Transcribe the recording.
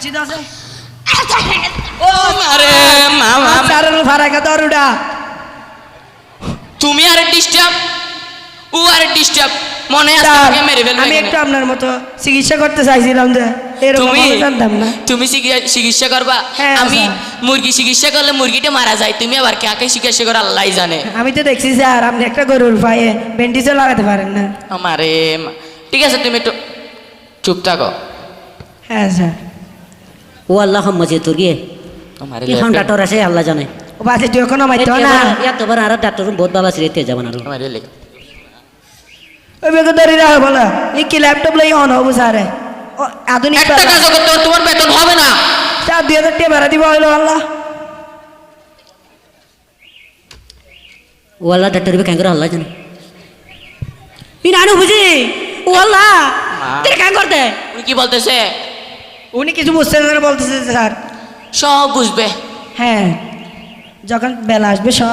কাশি দাসে ও আরে মামা চারল ফারাকা দরুডা তুমি আরে ডিস্টার্ব ও আরে ডিস্টার্ব মনে আছে স্যার, আগে মেরে ফেলবে আমি এখানে। একটু আপনার মতো চিকিৎসা করতে চাইছিলাম যে এরকম তুমি আমি জানতাম না তুমি চিকিৎসা করবা হ্যাঁ, আমি স্যার। মুরগি চিকিৎসা করলে মুরগিটা মারা যায় তুমি আবার কাকে চিকিৎসা করে আল্লাহই জানে আমি তো দেখছি স্যার আপনি একটা গরুর পায়ে ব্যান্ডেজও লাগাতে পারেন না আমারে ঠিক আছে তুমি একটু চুপ থাকো হ্যাঁ স্যার ও আল্লাহ মজে তোর গিয়ে আমারে কি হন ডাক্তার আছে আল্লাহ জানে ও বাজে তুই এখনো মাইতো না এতবার আর ডাক্তার বহুত ভালো আছে রেতে যাবেন আর আমারে লেখ ওই বেগে ধরে রাখো বলা এই কি ল্যাপটপ লই অন হবো স্যার ও আধুনিক একটা কাজ করতে হবে, তোমার বেতন হবে না স্যার 2000 টাকা ভাড়া দিব হইলো আল্লাহ ও আল্লাহ ডাক্তার বে কেন আল্লাহ জানে ই নানু বুঝি ও আল্লাহ তুই কেন করতে উনি কি বলতেছে উনি কিছু বুঝতে না বলতেছে স্যার সব বুঝবে হ্যাঁ যখন বেলা আসবে সব